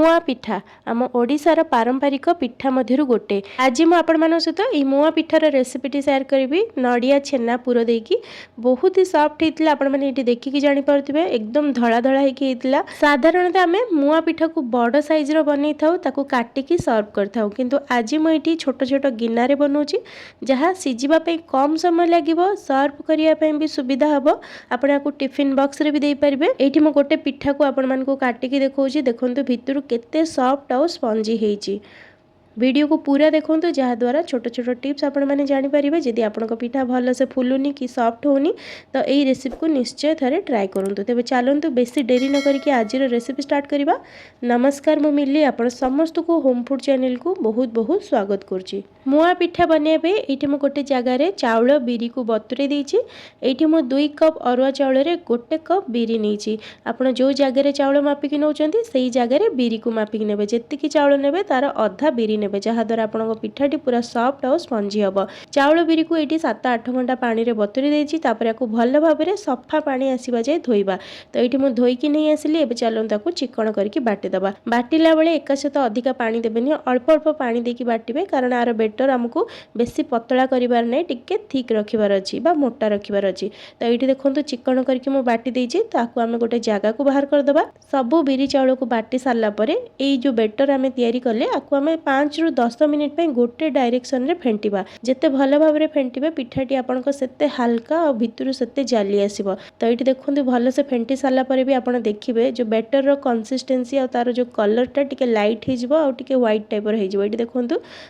मुआ पिठा आम ओडिशार पारंपरिक पिठा मध्यरु गोटे। आज मैं आपण सहित ये मुआ पिठार रेसिपीटी सेयार करी नड़िया छेना पुर देकी बहुत ही सॉफ्ट होता। आपण मैंने देखिकी जानीपे एकदम धड़ा धड़ा होता। साधारणतः आम मुआ पिठा को बड़ साइज बन था काटिकी सर्व कर किंतु आज मुझे छोट छोट गिनारे बनाऊँगी जहाँ सीझापी कम समय लगे सर्व करने भी सुविधा हम। आपको टिफिन बॉक्स रे भी दे पारे। ये मुझे गोटे पिठा को आपण को काटिकी देखा देखो भितर केते सॉफ्ट और स्पंजी होईची। वीडियो को पूरा देखो जहाद्वारा छोट छोट टिप्स आपण मैंने जानीपारे। जदि आपंक पिठा भल से फुलुनी कि सॉफ्ट होनी तो यही रेसिपी को निश्चय थे ट्राए करूँ। तेज चलतु बेसी डेरी न करके आज रेसिपी स्टार्ट करवा। नमस्कार मु मिली आपण समस्त को होम फूड चैनल को बहुत बहुत स्वागत करुँची। मुआ पिठा बनवाई ये मुझे गोटे जगार चाउल बिरी को बतुरे देती। ये मुझे 2 कप अरुआ चाउल रे 1 कप बिरी नहीं। आप जो जगार चाउल मापिकी नौ से जगार बिरी को मापिकी ने जी चाउल ने तार अधा बिरी ने जहाद्वारा आपंक पिठाटी पूरा सॉफ्ट और स्पंजी हम। चाउल बिरी को ये 7-8 घंटा पानी रे बतुरी देती। आपको भल भाव में सफा पानी आसवा जाए धोइबा। तो ये मुझे धोईकी नहीं आसिली। एवं चलता चिकन करके बाटिदेवा। बाटिला बेले एक सहित अधिका पानी देवेनि अल्प अल्प पानी देकी बाटिबे कारण आर बेटर आमको बेसी पतला करिवार नहीं टिके थिक रखिबार अछि बा मोटा रखिबार अछि। तो ये देखो चिकन करके मु बाटी देछि। ताकू आमे गोटे जगह को बाहर कर देबा। सबु बिरी चाउल को बाटी सारला परे ए जो बेटर आमे तैयारी कले आकु आमे 5 रु 10 मिनिट पे गोटे डायरेक्शन रे फेंटिबा। जेते भल भाव रे फेंटिबे पिठाटी आपनक सेते हल्का और भितरु सेते जाली आसीबो। तो ये देखो भल से फेंटी सारला परे भी आपण देखिबे जो बेटर रो कंसिस्टेंसी और तार जो कलर टा टिके लाइट हो जिवो और टिके व्हाइट टाइप रो हो जिवो। ये देखो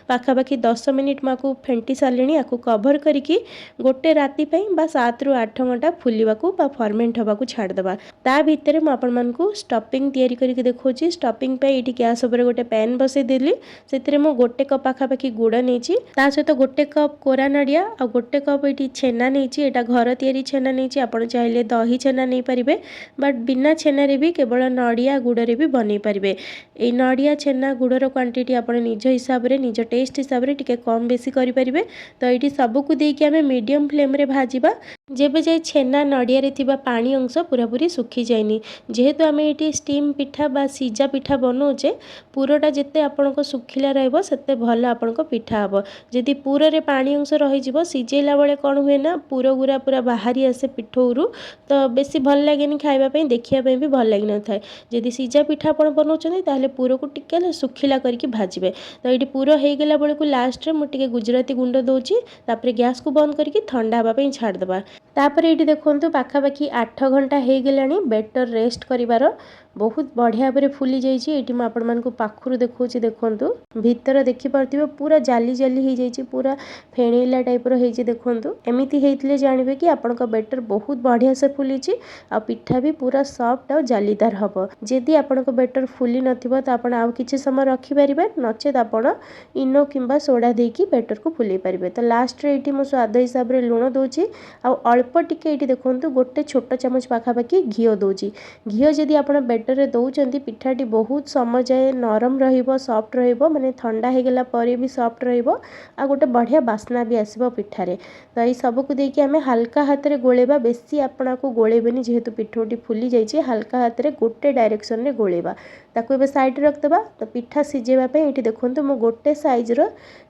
पाखा पाखी 10 मिनिट माकू फेंटी सारलेनी। आकु कवर करिकी गोटे राती पे बा 7 रु 8 घंटा फुलिबाकू बा फर्मेंट हबाकू छाड़ देबा। ता भितरे म आपण मानकू स्टफिंग तैयारी करके देखौची। स्टफिंग पे एठी गैस ऊपर गोटे पैन बसै देली। सेतिरे मो गोटे कप पाखा पाखी गुड़ नेची। ता सहित गोटे कप कोरा नड़िया और गोटे कप एठी छेना नेची। एटा घर तैयारी छेना नेची। आपण चाहिले दही छेना नै परिबे बट बिना छेना रे भी केवल नड़िया गुड़ रे भी बनै परिबे। ए नड़िया छेना गुड़र क्वांटिटी आपण निज हिसाब रे निज टेस्ट हिसाब रे टिके कम बेसी करि परिबे। तो एठी सबको देकी आमे मीडियम फ्लेम रे भाजिबा। जेबे जाय छेना नड़िया रे थिबा पानी अंश पूरा पूरी सुखी जायनी। जेहेतु आमे एठी स्टीम पिठा बा सीजा पिठा बनौचे पुरटा जिते आपंक सुखिला रहइबो सेते भल आपंक पिठा हबो। जदि पुर रे पानी अंश रहि जिवो सिजेला बेले कोन हुए ना पुर गुरा पूरा बाहरी आसे पिठौरु तो बेसी भल लागेनी खाइबा पई देखिया पई भी भल लागिन थाए। जदि सीजा पिठा आपण बनौचनी ताले पुर को टिके सुखिला करके भाजिबे। तो एठी पुर हे गेला बेले को लास्ट रे मु टिके गुजराती गुंड दोची। तापरे गैस को बंद करके ठंडा हबा पई छाड़ देबा। तापरे एठी देखंतु पाखा पाखी 8 घंटा हे गेलानी बेटर रेस्ट करिवार बहुत बढ़िया भाव फुली जाइए। ये मुझे आपण मानक पाखुर देखौची देखंतु भीतर देखि पारथिबे पूरा जाली जाली हो जाइए पूरा फेणैला टाइप रो होइछि देखंतु। एमिति हेइतले जानिबे कि आपनक बेटर बहुत बढ़िया से फुलीछि आ पिठा भी पूरा सॉफ्ट और जालीदार हबो। जदि आपनक बेटर फुली नथिबो त आपण आ किछि समय रखि परिबे नचेत आपण इनो किंबा सोडा देकी बेटर को फुलै परिबे। तो लास्ट रे एठी मु स्वाद हिसाब रे लूण दोछि आ अल्प टिके एठी देखंतु गोटे छोट चमच पाखा पाखी घिओ दोछि। घिओ जदि आपण बेटर रे दउचंती पिठाटी बहुत समय जाए नरम रहिबो सॉफ्ट रहिबो माने ठंडा हे गेला परे भी सॉफ्ट रहिबो आ गोटे बढ़िया बास्ना भी आसीबो पिठारे। तो ये सब को देकी हमें हल्का हाथ रे गोलेबा बेसी आपना को गोलेबेनी जेहेतु पिठोटी फुली जाइए हल्का हाथ रे गोटे डायरेक्शन रे गोलेबा। ताको एबे साइड रे रखदबा। तो पिठा सिजेबा पे एठी देखंतु मो गोटे साइज रो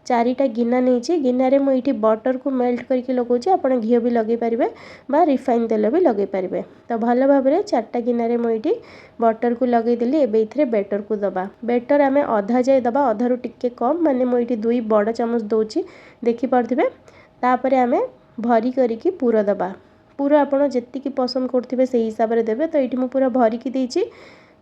4टा गिना नेछि। गिना रे मो एठी बटर को मेल्ट करके लगौछि। आपण घिओ भी लगे पारिबे बा रिफाइन तेल भी लगे पारिबे। तो भल भाव रे 4टा गिना रे मो एठी बटर को लगे देली। एबे इथरे बेटर को दबा। बेटर आमे आधा जाय दबा आधा रु टिके कम माने मो एठी 2 बड़ चमच दोछि देखि पारथिबे। तापरे आमे भरी करिकी पूरा दबा। पूरा आपण जेतिकी पसंद करथिबे सेही हिसाब रे देबे। तो एठी मो पूरा भरी की देछि।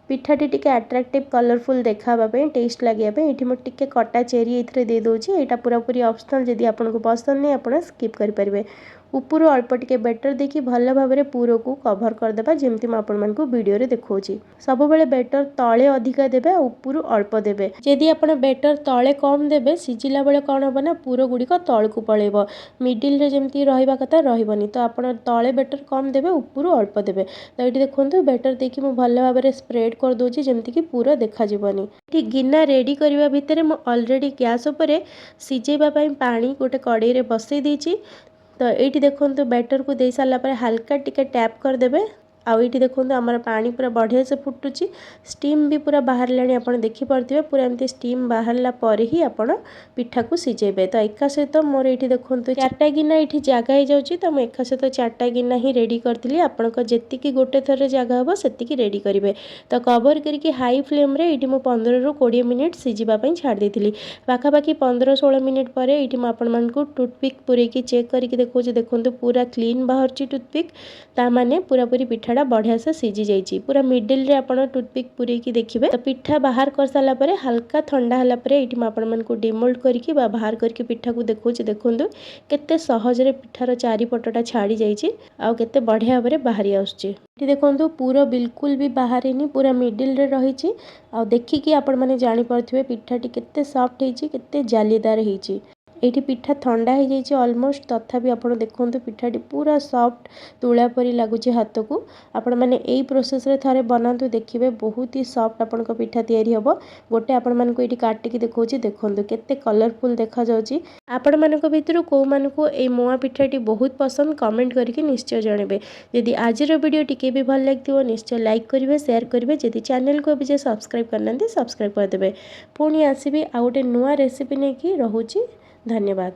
पिठाटी टिके अट्रैक्टिव कलरफुल देखाबा पे टेस्ट लागिया पे एठी मो टिके कटा चेरी एथरे दे दोछि। एटा पूरा पूरी ऑप्शनल जदि आपन को पसंद नै आपण स्किप करि परिबे। ऊपर अल्प टिके बेटर देखि भल भाव रे पूरा को कवर कर देबा जेमति म आपण मन को वीडियो रे देखौछि। सब बेले बेटर तळे अधिका देबे ऊपर अल्प देबे। जदि आपण बेटर तळे कम देबे सिजिला बेले कोन होबो ना पूरा गुडी को तळ को पळेबो मिडिल रे जेमति रहिबा कथा रहिबोनी। तो आपण तळे बेटर कम देबे ऊपर अल्प देबे। तो एठी देखंतु बेटर देखि मु भल भाव रे स्प्रेड कर दोछि जेमति कि पूरा देखा जिवोनी। एठी गिना रेडी करबा भितरे मु ऑलरेडी गैस ऊपर सिजेबा पई पानी गोटे कड़ाई रे बसै देछि। तो ये देखो बैटर को दे सारा पर हल्का टिके टैप कर देबे। आउ ये देखो आमर पानी पूरा बढ़िया से फुटुची स्टीम भी पूरा बाहर आप देखिपे पूरा एमती स्टीम बाहरला पर ही आपण पिठा को सिझेबे। तो एका सहित मोर ये देखो 4टा गिना ये जगह हो जाऊँगी तो मुझे एका सहित 4टा गिना ही रेडी करी आपंक जी गोटे थर जगह हम से रेडी करेंगे। तो कवर करके हाई फ्लेम रे ये 15 ରୁ 20 मिनिट सिझापी छाड़ी देती पाखापाखि 15-16 मिनिट पर ये आपको टूथपिक पूरेकी चेक करके देखो देखो पूरा क्लीन बाहर टूथपिक ताने पूरा पूरी पिठाटा बढ़िया से सिझी जाइए पूरा मिडिल रे आपण टूथपिक पूरेकी देखिए। तो पिठा बाहर कर सारा पर हल्का ठंडा है ये आपको डिमोल्ड करके बाहर करके पिठा को देखो देखो केते सहजरे पिठार चारिपटा छाड़ी जाइए आउ केते बढ़िया भाव में बाहरी आसुची देखो पूरा बिल्कुल भी बाहर पूरा मिडिल रे रही आ देखिकी आपण मैंने जानीपे पिठाटी केते सॉफ्ट होती केते जालीदार होती। ये पिठा ठंडा हो जाइए ऑलमोस्ट तथापि आपण देखो पिठाटी पूरा सॉफ्ट तुला परी लगुच हाथ को आपण मैंने यही प्रोसेस रे थारे बनातु देखिए बहुत ही सॉफ्ट आपण पिठा तैयारी हम गोटे आपण मानक ये काटिकी देखो देखो केते कलरफुल देखा जाउची। आपण मानक भितर को मानक ए मुआ पिठाटी बहुत पसंद कमेंट करके निश्चय जनइबे। यदि आज वीडियो टिके भी भल लगे निश्चय लाइक करेंगे शेयर करेंगे जदि चैनल को अभी सब्सक्राइब करना सब्सक्राइब करदे। पुणी आसबि आ गोटे नुआ रेसिपी नहीं कि रोची। धन्यवाद।